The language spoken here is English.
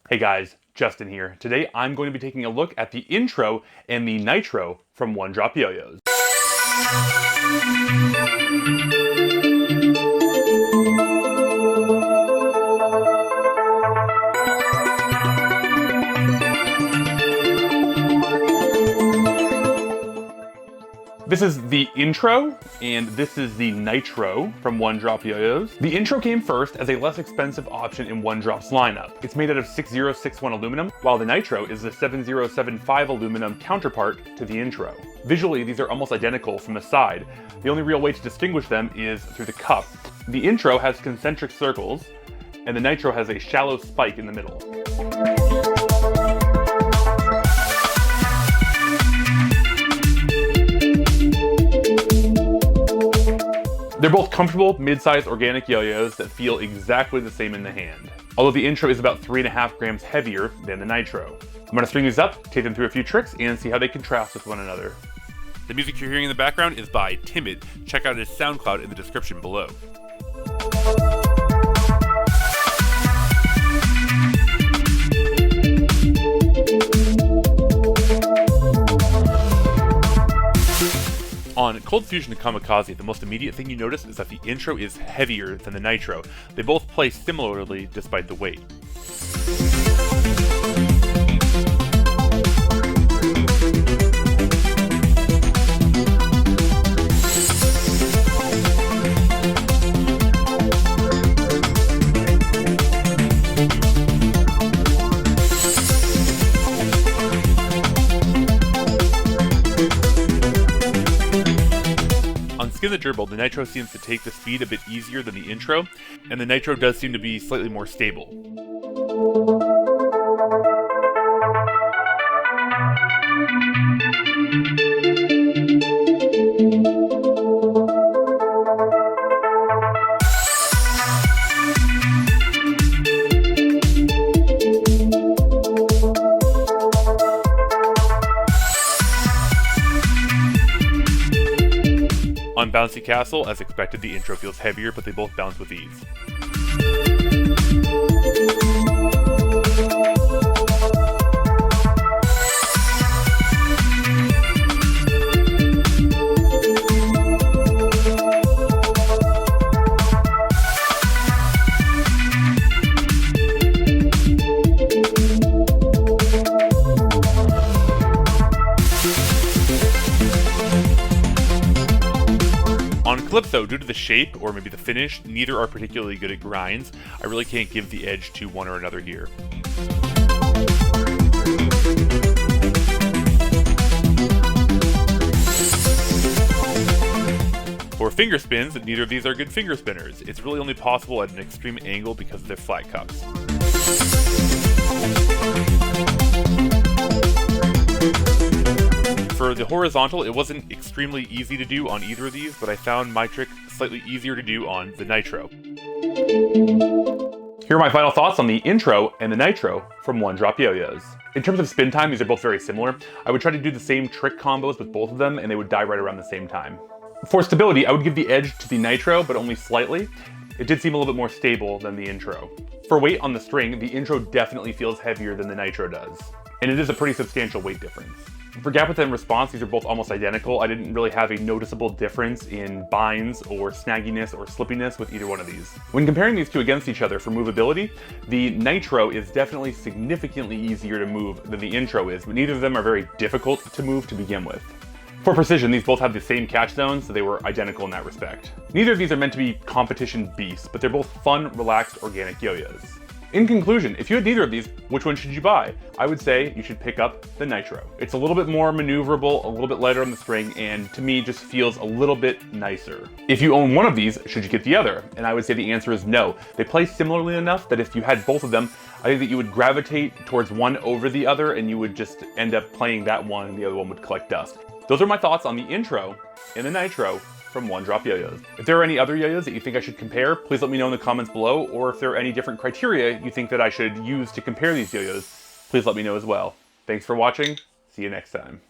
Hey guys, Justin here. Today I'm going to be taking a look at the intro and the Nitro from One Drop Yoyos. This is the intro, and this is the Nitro from One Drop Yoyos. The intro came first as a less expensive option in One Drop's lineup. It's made out of 6061 aluminum, while the Nitro is the 7075 aluminum counterpart to the intro. Visually, these are almost identical from the side. The only real way to distinguish them is through the cup. The intro has concentric circles, and the Nitro has a shallow spike in the middle. They're both comfortable, mid-sized organic yo-yos that feel exactly the same in the hand. Although the intro is about 3.5 grams heavier than the Nitro. I'm gonna string these up, take them through a few tricks, and see how they contrast with one another. The music you're hearing in the background is by Timid. Check out his SoundCloud in the description below. On Cold Fusion and Kamikaze, the most immediate thing you notice is that the intro is heavier than the Nitro. They both play similarly despite the weight. On Skin the Gerbil, the Nitro seems to take the speed a bit easier than the intro, and the Nitro does seem to be slightly more stable. On Bouncy Castle, as expected, the intro feels heavier, but they both bounce with ease. On Calypso, due to the shape, or maybe the finish, neither are particularly good at grinds. I really can't give the edge to one or another here. For finger spins, neither of these are good finger spinners. It's really only possible at an extreme angle because of their flat cups. For the horizontal, it wasn't extremely easy to do on either of these, but I found my trick slightly easier to do on the Nitro. Here are my final thoughts on the intro and the Nitro from One Drop Yoyos. In terms of spin time, these are both very similar. I would try to do the same trick combos with both of them, and they would die right around the same time. For stability, I would give the edge to the Nitro, but only slightly. It did seem a little bit more stable than the intro. For weight on the string, the intro definitely feels heavier than the Nitro does, and it is a pretty substantial weight difference. For gap within response, these are both almost identical. I didn't really have a noticeable difference in binds or snagginess or slippiness with either one of these. When comparing these two against each other for movability, the Nitro is definitely significantly easier to move than the intro is, but neither of them are very difficult to move to begin with. For precision, these both have the same catch zones, so they were identical in that respect. Neither of these are meant to be competition beasts, but they're both fun, relaxed, organic yo-yos. In conclusion, if you had neither of these, which one should you buy? I would say you should pick up the Nitro. It's a little bit more maneuverable, a little bit lighter on the string, and to me just feels a little bit nicer. If you own one of these, should you get the other? And I would say the answer is no. They play similarly enough that if you had both of them, I think that you would gravitate towards one over the other, and you would just end up playing that one and the other one would collect dust. Those are my thoughts on the intro and the Nitro from One Drop Yoyos. If there are any other yo-yos that you think I should compare, please let me know in the comments below, or if there are any different criteria you think that I should use to compare these yo-yos, please let me know as well. Thanks for watching. See you next time.